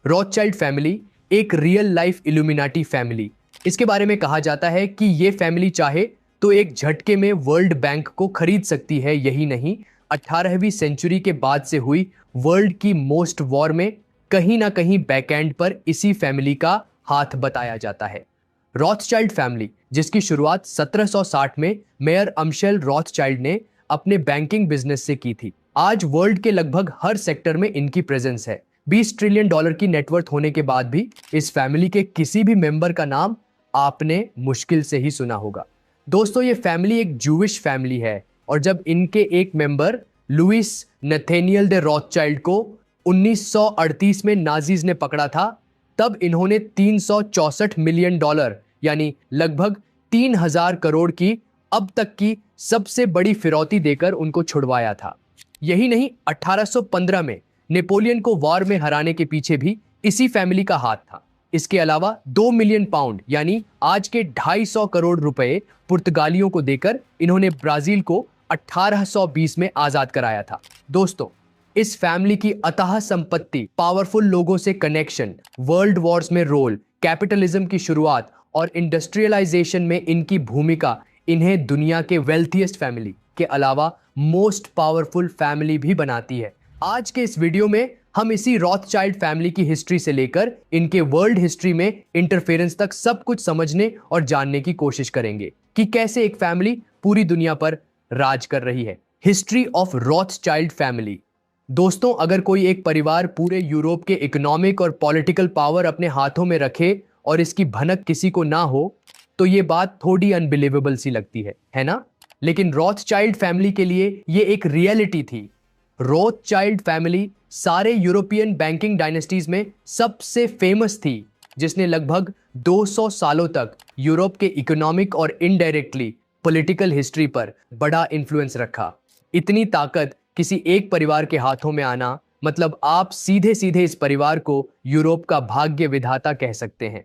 Rothschild family एक real life illuminati family. इसके बारे में कहा जाता है कि ये फैमिली चाहे तो एक झटके में वर्ल्ड बैंक को खरीद सकती है। यही नहीं, 18वीं सेंचुरी के बाद से हुई वर्ल्ड की मोस्ट वॉर में कहीं ना कहीं बैकएंड पर इसी फैमिली का हाथ बताया जाता है। रॉथचाइल्ड फैमिली, जिसकी शुरुआत 1760 में मेयर अम्शेल रॉथचाइल्ड ने अपने बैंकिंग बिजनेस से की थी, आज वर्ल्ड के लगभग हर सेक्टर में इनकी प्रेजेंस है। 20 ट्रिलियन डॉलर की नेटवर्थ होने के बाद भी इस फैमिली के किसी भी मेंबर का नाम आपने मुश्किल से ही सुना होगा। दोस्तों, ये फैमिली एक जूविश फैमिली है और जब इनके एक मेंबर लुइस नथेनियल दे रॉथचाइल्ड को 1938 में नाजीज ने पकड़ा था, तब इन्होंने 364 मिलियन डॉलर यानी लगभग 3000 करोड़ की अब तक की सबसे बड़ी फिरौती देकर उनको छुड़वाया था। यही नहीं, 1815 में नेपोलियन को वॉर में हराने के पीछे भी इसी फैमिली का हाथ था। इसके अलावा 2 मिलियन पाउंड यानी आज के 250 करोड़ रुपए पुर्तगालियों को देकर इन्होंने ब्राजील को 1820 में आजाद कराया था। दोस्तों, इस फैमिली की अथाह संपत्ति, पावरफुल लोगों से कनेक्शन, वर्ल्ड वॉर्स में रोल, कैपिटलिज्म की शुरुआत और इंडस्ट्रियलाइजेशन में इनकी भूमिका इन्हें दुनिया के वेल्थीएस्ट फैमिली के अलावा मोस्ट पावरफुल फैमिली भी बनाती है। आज के इस वीडियो में हम इसी रॉथचाइल्ड फैमिली की हिस्ट्री से लेकर इनके वर्ल्ड हिस्ट्री में इंटरफेरेंस तक सब कुछ समझने और जानने की कोशिश करेंगे कि कैसे एक फैमिली पूरी दुनिया पर राज कर रही है। History of Rothschild family. दोस्तों, अगर कोई एक परिवार पूरे यूरोप के इकोनॉमिक और पॉलिटिकल पावर अपने हाथों में रखे और इसकी भनक किसी को ना हो, तो ये बात थोड़ी अनबिलीवेबल सी लगती है ना? लेकिन रॉथचाइल्ड फैमिली के लिए ये एक रियलिटी थी। रॉथचाइल्ड फैमिली सारे यूरोपियन बैंकिंग डायनेस्टीज में सबसे फेमस थी, जिसने लगभग 200 सालों तक यूरोप के इकोनॉमिक और इनडायरेक्टली पॉलिटिकल हिस्ट्री पर बड़ा इन्फ्लुएंस रखा। इतनी ताकत किसी एक परिवार के हाथों में आना, मतलब आप सीधे सीधे इस परिवार को यूरोप का भाग्य विधाता कह सकते हैं।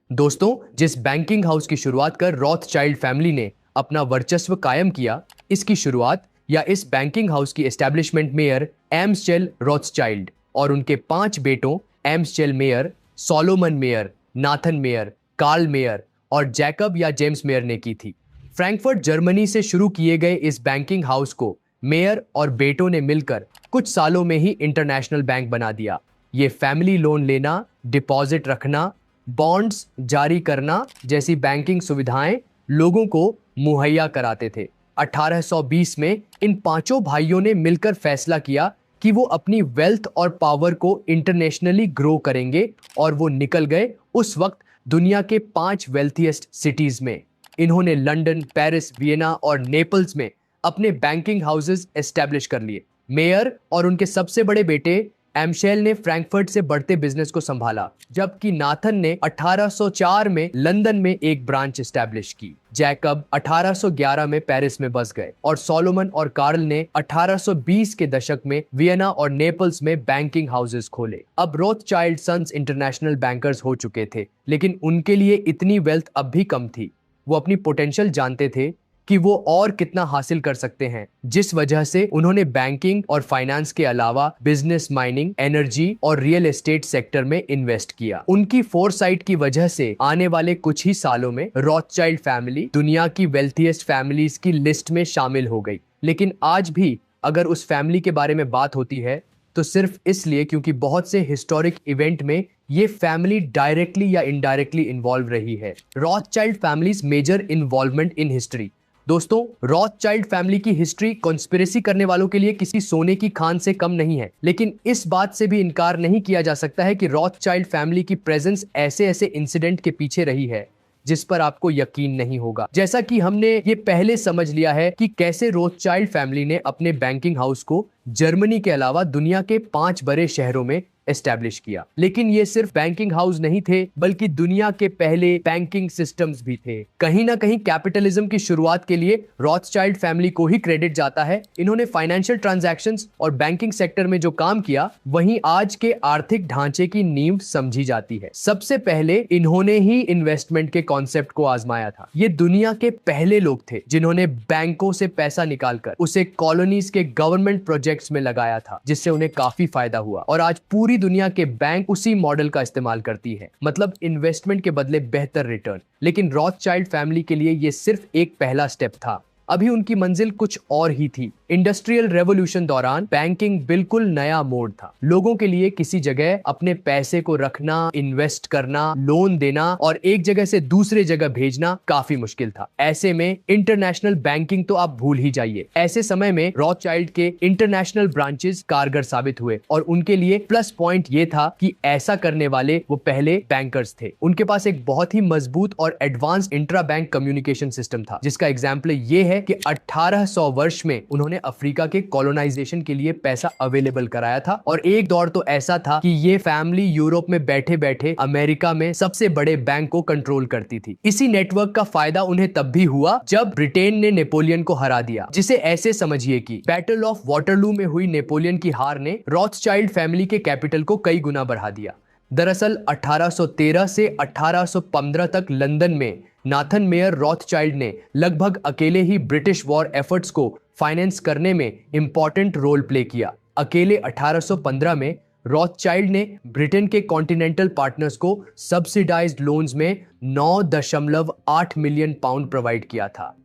दोस्तों, जिस बैंकिंग हाउस की शुरुआत कर रॉथचाइल्ड फैमिली ने अपना वर्चस्व कायम किया, इसकी शुरुआत या इस बैंकिंग हाउस की एस्टैब्लिशमेंट मेयर एम्सचेल रॉथचाइल्ड और उनके 5 बेटों Amschel Mayer, Solomon Mayer, Nathan Mayer, Karl Mayer और जैकब या जेम्स मेयर ने की थी। फ्रैंकफर्ट जर्मनी से शुरू किए गए इस बैंकिंग हाउस को मेयर और बेटों ने मिलकर कुछ सालों में ही इंटरनेशनल बैंक बना दिया। ये फैमिली लोन लेना, डिपॉजिट रखना, बॉन्ड्स जारी करना जैसी बैंकिंग सुविधाएं लोगों को मुहैया कराते थे। 1820 में इन पांचों भाइयों ने मिलकर फैसला किया कि वो अपनी वेल्थ और पावर को इंटरनेशनली ग्रो करेंगे और वो निकल गए उस वक्त दुनिया के 5 वेल्थीएस्ट सिटीज में। इन्होंने लंदन, पेरिस, वियना और नेपल्स में अपने बैंकिंग हाउसेस एस्टैब्लिश कर लिए। मेयर और उनके सबसे बड़े बेटे एम्शेल ने फ्रैंकफर्ट से बढ़ते बिजनेस को संभाला, जबकि नाथन ने 1804 में लंदन में एक ब्रांच एस्टैब्लिश की। जैकब 1811 में पेरिस में बस गए और सोलोमन और कार्ल ने 1820 के दशक में वियना और नेपल्स में बैंकिंग हाउसेस खोले। अब रॉथचाइल्ड सन्स इंटरनेशनल बैंकर्स हो चुके थे, लेकिन उनके लिए इतनी वेल्थ अब भी कम थी। वो अपनी पोटेंशियल जानते थे कि वो और कितना हासिल कर सकते हैं, जिस वजह से उन्होंने बैंकिंग और फाइनेंस के अलावा बिजनेस, माइनिंग, एनर्जी और रियल एस्टेट सेक्टर में इन्वेस्ट किया। उनकी फोरसाइट की वजह से आने वाले कुछ ही सालों में रॉथचाइल्ड फैमिली दुनिया की वेल्थीएस्ट फैमिलीज की लिस्ट में शामिल हो गई। लेकिन आज भी अगर उस फैमिली के बारे में बात होती है तो सिर्फ इसलिए क्योंकि बहुत से हिस्टोरिक इवेंट में ये फैमिली डायरेक्टली या इनडायरेक्टली इन्वॉल्व रही है। Rothschild families major involvement in history. दोस्तों, रॉथचाइल्ड फैमिली की हिस्ट्री कॉन्स्पिरेसी करने वालों के लिए किसी सोने की खान से कम नहीं है, लेकिन इस बात से भी इनकार नहीं किया जा सकता है कि रॉथचाइल्ड फैमिली की प्रेजेंस ऐसे ऐसे इंसिडेंट के पीछे रही है जिस पर आपको यकीन नहीं होगा। जैसा कि हमने ये पहले समझ लिया है कि कैसे रॉथचाइल्ड फैमिली ने अपने बैंकिंग हाउस को जर्मनी के अलावा दुनिया के 5 बड़े शहरों में एस्टैब्लिश किया। लेकिन ये सिर्फ बैंकिंग हाउस नहीं थे, बल्कि दुनिया के पहले बैंकिंग सिस्टम्स भी थे। कहीं ना कहीं कैपिटलिज्म की शुरुआत के लिए रॉथचाइल्ड फैमिली को ही क्रेडिट जाता है। इन्होंने फाइनेंशियल ट्रांजैक्शंस और बैंकिंग सेक्टर में जो काम किया, वहीं आज के आर्थिक ढांचे की नींव समझी जाती है। सबसे पहले इन्होंने ही इन्वेस्टमेंट के कॉन्सेप्ट को आजमाया था। ये दुनिया के पहले लोग थे जिन्होंने बैंकों से पैसा निकालकर उसे कॉलोनीज के गवर्नमेंट प्रोजेक्ट्स में लगाया था, जिससे उन्हें काफी फायदा हुआ और आज पूरी दुनिया के बैंक उसी मॉडल का इस्तेमाल करती है, मतलब इन्वेस्टमेंट के बदले बेहतर रिटर्न। लेकिन रॉथस्चाइल्ड फैमिली के लिए ये सिर्फ एक पहला स्टेप था। अभी उनकी मंजिल कुछ और ही थी। इंडस्ट्रियल रेवोल्यूशन दौरान बैंकिंग बिल्कुल नया मोड था। लोगों के लिए किसी जगह अपने पैसे को रखना, इन्वेस्ट करना, लोन देना और एक जगह से दूसरे जगह भेजना काफी मुश्किल था। ऐसे में इंटरनेशनल बैंकिंग तो आप भूल ही जाइए। ऐसे समय में रॉथस्चाइल्ड के इंटरनेशनल ब्रांचेस कारगर साबित हुए और उनके लिए प्लस पॉइंट ये था कि ऐसा करने वाले वो पहले बैंकर्स थे। उनके पास एक बहुत ही मजबूत और advance intra bank communication system था, जिसका एग्जाम्पल ये है कि 1800 वर्ष में उन्होंने अफ्रीका के कॉलोनाइजेशन के लिए पैसा अवेलेबल कराया था। और एक दौर तो ऐसा था कि ये फैमिली यूरोप में बैठे बैठे अमेरिका में सबसे बड़े बैंक को कंट्रोल करती थी। इसी नेटवर्क का फायदा उन्हें तब भी हुआ जब ब्रिटेन ने नेपोलियन को हरा दिया, जिसे ऐसे समझिए कि बैटल ऑफ वाटरलू में हुई नेपोलियन की हार ने रॉथस्चाइल्ड फैमिली के कैपिटल को कई गुना बढ़ा दिया। दरअसल 1813 से 1815 तक लंदन में नाथन मेयर रॉथस्चाइल्ड ने लगभग अकेले ही ब्रिटिश वॉर एफर्ट्स को फाइनेंस करने में इंपॉर्टेंट रोल प्ले किया। अकेले 1815 में रॉथस्चाइल्ड ने ब्रिटेन के कॉन्टिनेंटल पार्टनर्स को सब्सिडाइज्ड लोन्स में 9.8 मिलियन पाउंड प्रोवाइड किया था।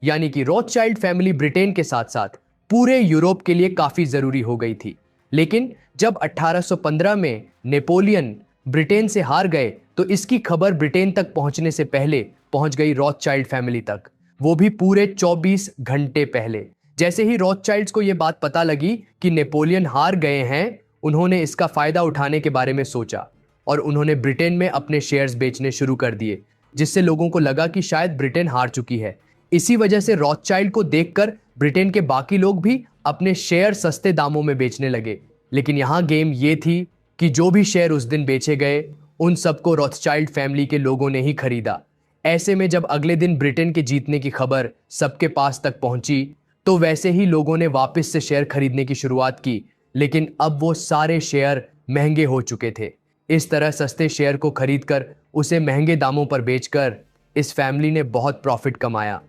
यानी कि रॉथस्चाइल्ड फैमिली ब्रिटेन के साथ साथ पूरे यूरोप के लिए काफी जरूरी हो गई थी। लेकिन जब 1815 में नेपोलियन ब्रिटेन से हार गए तो इसकी खबर ब्रिटेन तक पहुंचने से पहले पहुंच गई रॉथस्चाइल्ड फैमिली तक, वो भी पूरे 24 घंटे पहले। जैसे ही रॉथस्चाइल्ड्स को यह बात पता लगी कि नेपोलियन हार गए हैं, उन्होंने इसका फायदा उठाने के बारे में सोचा और उन्होंने ब्रिटेन में अपने शेयर्स बेचने शुरू कर दिए, जिससे लोगों को लगा कि शायद ब्रिटेन हार चुकी है। इसी वजह से रॉथस्चाइल्ड को देखकर ब्रिटेन के बाकी लोग भी अपने शेयर सस्ते दामों में बेचने लगे। लेकिन यहां गेम ये थी कि जो भी शेयर उस दिन बेचे गए, उन सबको रॉथस्चाइल्ड फैमिली के लोगों ने ही खरीदा। ऐसे में जब अगले दिन ब्रिटेन के जीतने की खबर सबके पास तक पहुंची, तो वैसे ही लोगों ने वापस से शेयर खरीदने की शुरुआत की। लेकिन अब वो सारे शेयर महंगे हो चुके थे। इस तरह सस्ते शेयर को खरीदकर उसे महंगे दामों पर बेचकर इस फैमिली ने बहुत प्रॉफिट कमाया।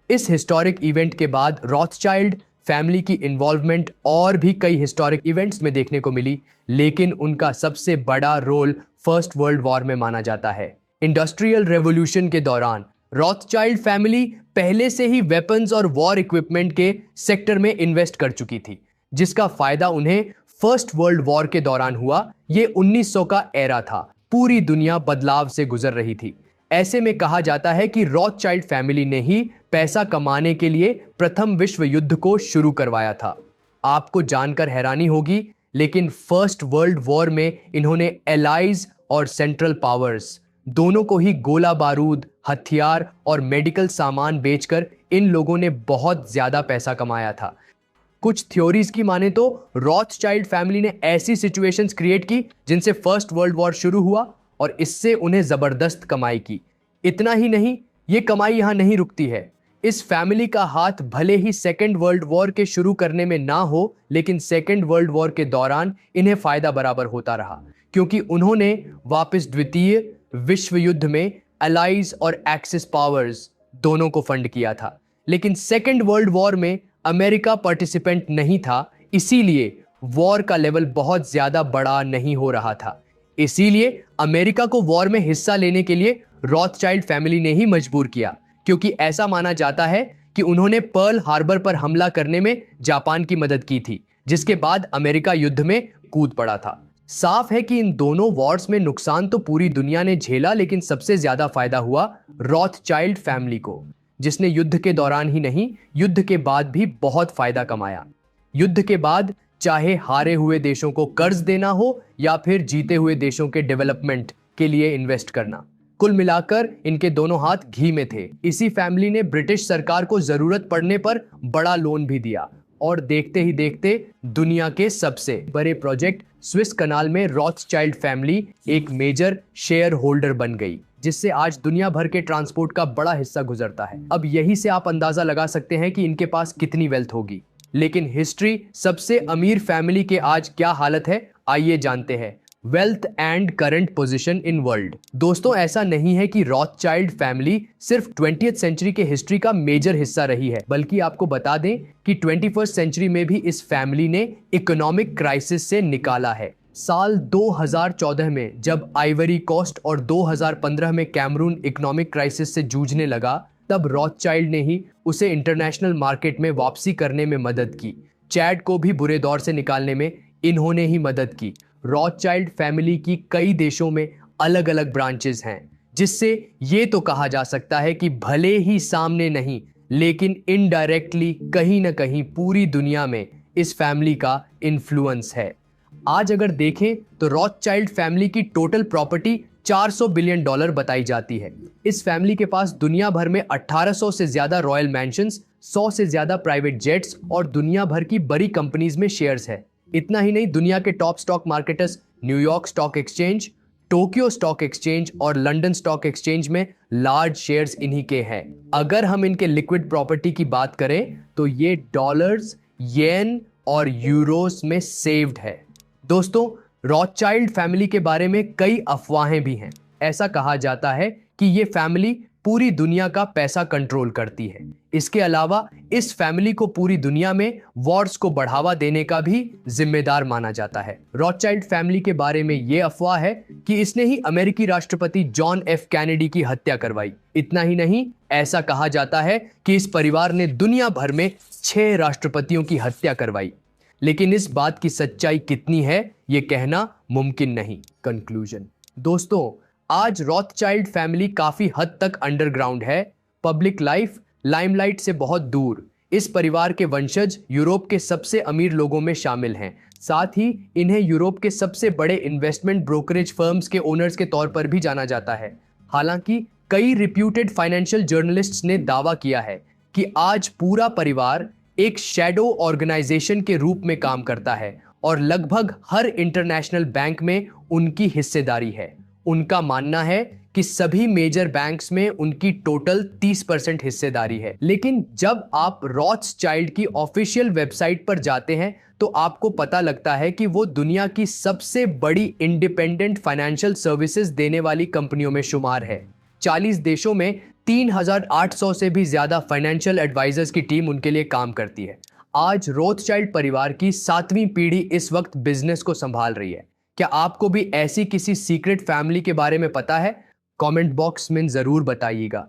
इस हिस्टोरिक इवेंट के बाद रॉथस्चाइल्ड फैमिली की इन्वॉल्वमेंट और भी कई हिस्टोरिक इवेंट्स में देखने को मिली, लेकिन उनका सबसे बड़ा रोल फर्स्ट वर्ल्ड वॉर में माना जाता है। इंडस्ट्रियल रेवोल्यूशन के दौरान रॉथस्चाइल्ड फैमिली पहले से ही वेपन्स और वॉर इक्विपमेंट के सेक्टर में इन्वेस्ट कर चुकी थी, जिसका फायदा उन्हें फर्स्ट वर्ल्ड वॉर के दौरान हुआ। ये 1900 का एरा था, पूरी दुनिया बदलाव से गुजर रही थी। ऐसे में कहा जाता है कि रॉथस्चाइल्ड फैमिली ने ही पैसा कमाने के लिए प्रथम विश्व युद्ध को शुरू करवाया था। आपको जानकर हैरानी होगी, लेकिन फर्स्ट वर्ल्ड वॉर में इन्होंने एलाइज और सेंट्रल पावर्स दोनों को ही गोला बारूद, हथियार और मेडिकल सामान बेचकर इन लोगों ने बहुत ज्यादा पैसा कमाया था। कुछ थ्योरीज की माने तो रॉथस्चाइल्ड फैमिली ने ऐसी सिचुएशंस क्रिएट की जिनसे फर्स्ट वर्ल्ड वॉर शुरू हुआ और इससे उन्हें जबरदस्त कमाई की। इतना ही नहीं, ये कमाई यहां नहीं रुकती है। इस फैमिली का हाथ भले ही सेकेंड वर्ल्ड वॉर के शुरू करने में ना हो, लेकिन सेकेंड वर्ल्ड वॉर के दौरान इन्हें फायदा बराबर होता रहा, क्योंकि उन्होंने वापस द्वितीय विश्व युद्ध में अलाइज और एक्सिस पावर्स दोनों को फंड किया था। लेकिन सेकेंड वर्ल्ड वॉर में अमेरिका पार्टिसिपेंट नहीं था, इसीलिए वॉर का लेवल बहुत ज्यादा बड़ा नहीं हो रहा था। इसीलिए अमेरिका को वॉर में हिस्सा लेने के लिए रॉथस्चाइल्ड फैमिली ने ही मजबूर किया, क्योंकि ऐसा माना जाता है कि उन्होंने पर्ल हार्बर पर हमला करने में जापान की मदद की थी, जिसके बाद अमेरिका युद्ध में कूद पड़ा था। साफ है कि इन दोनों वॉर्स में नुकसान तो पूरी दुनिया ने झेला, लेकिन सबसे ज्यादा फायदा हुआ रॉथस्चाइल्ड फैमिली को, जिसने युद्ध के दौरान ही नहीं, युद्ध के बाद भी बहुत फायदा कमाया। युद्ध के बाद चाहे हारे हुए देशों को कर्ज देना हो या फिर जीते हुए देशों के डेवलपमेंट के लिए इन्वेस्ट करना, कुल मिलाकर इनके दोनों हाथ घी में थे। इसी फैमिली ने ब्रिटिश सरकार को जरूरत पड़ने पर बड़ा लोन भी दिया और देखते ही देखते दुनिया के सबसे बड़े प्रोजेक्ट स्विस कनाल में रॉथस्चाइल्ड फैमिली एक मेजर शेयर होल्डर बन गई, जिससे आज दुनिया भर के ट्रांसपोर्ट का बड़ा हिस्सा गुजरता है। अब यही से आप अंदाजा लगा सकते हैं कि इनके पास कितनी वेल्थ होगी। लेकिन हिस्ट्री सबसे अमीर फैमिली के आज क्या हालत है, आइए जानते हैं। Wealth and current position in world. दोस्तों, ऐसा नहीं है कि रॉथस्चाइल्ड फैमिली सिर्फ 20th सेंचुरी के हिस्ट्री का मेजर हिस्सा रही है, बल्कि आपको बता दें कि 21st सेंचुरी में भी इस फैमिली ने इकोनॉमिक क्राइसिस से निकाला है। साल 2014 में जब आइवरी कोस्ट और 2015 में कैमरून इकोनॉमिक क्राइसिस से जूझने लगा, तब रॉथचाइल्ड ने ही उसे इंटरनेशनल मार्केट में वापसी करने में मदद की। चैड को भी बुरे दौर से निकालने में इन्होंने ही मदद की। रॉथचाइल्ड फैमिली की कई देशों में अलग अलग ब्रांचेस हैं, जिससे ये तो कहा जा सकता है कि भले ही सामने नहीं, लेकिन इनडायरेक्टली कहीं ना कहीं पूरी दुनिया में इस फैमिली का इन्फ्लुएंस है। आज अगर देखें तो रॉथचाइल्ड फैमिली की टोटल प्रॉपर्टी $400 बिलियन बताई जाती है। इस फैमिली के पास दुनिया भर में 1800 से ज्यादा रॉयल मैंशंस, 100 से ज्यादा प्राइवेट जेट्स और दुनिया भर की बड़ी कंपनीज में शेयर्स है। इतना ही नहीं, दुनिया के top stock marketers New York stock exchange, Tokyo stock exchange और लंदन स्टॉक एक्सचेंज में लार्ज शेयर्स इन्हीं के हैं। अगर हम इनके लिक्विड प्रॉपर्टी की बात करें तो ये डॉलर्स, येन और यूरोस में सेव्ड है। दोस्तों, रॉथचाइल्ड फैमिली के बारे में कई अफवाहें भी हैं। ऐसा कहा जाता है कि ये फैमिली पूरी दुनिया का पैसा कंट्रोल करती है। इसके अलावा इस फैमिली को पूरी दुनिया में वॉर्स को बढ़ावा देने का भी जिम्मेदार माना जाता है। रॉथचाइल्ड फैमिली के बारे में ये अफवाह है कि इसने ही अमेरिकी राष्ट्रपति जॉन एफ कैनेडी की हत्या करवाई। इतना ही नहीं, ऐसा कहा जाता है कि इस परिवार ने दुनिया भर में 6 राष्ट्रपतियों की हत्या करवाई। लेकिन इस बात की सच्चाई कितनी है, ये कहना मुमकिन नहीं। कंक्लूजन दोस्तों, आज रॉथचाइल्ड फैमिली काफी हद तक अंडरग्राउंड है, पब्लिक लाइफ लाइमलाइट से बहुत दूर। इस परिवार के वंशज यूरोप के सबसे अमीर लोगों में शामिल हैं। साथ ही इन्हें यूरोप के सबसे बड़े इन्वेस्टमेंट ब्रोकरेज फर्म्स के ओनर्स के तौर पर भी जाना जाता है। हालांकि कई रिप्यूटेड फाइनेंशियल जर्नलिस्ट्स ने दावा किया है कि आज पूरा परिवार एक शैडो ऑर्गेनाइजेशन के रूप में काम करता है और लगभग हर इंटरनेशनल बैंक में उनकी हिस्सेदारी है। उनका मानना है कि सभी मेजर बैंक्स में उनकी टोटल 30% हिस्सेदारी है। लेकिन जब आप रॉथचाइल्ड की ऑफिशियल वेबसाइट पर जाते हैं तो आपको पता लगता है कि वो दुनिया की सबसे बड़ी इंडिपेंडेंट फाइनेंशियल सर्विसेज देने वाली कंपनियों में शुमार है। 40 देशों में 3800 से भी ज्यादा फाइनेंशियल एडवाइजर्स की टीम उनके लिए काम करती है। आज रॉथचाइल्ड परिवार की 7वीं पीढ़ी इस वक्त बिजनेस को संभाल रही है। क्या आपको भी ऐसी किसी सीक्रेट फैमिली के बारे में पता है? कमेंट बॉक्स में जरूर बताइएगा।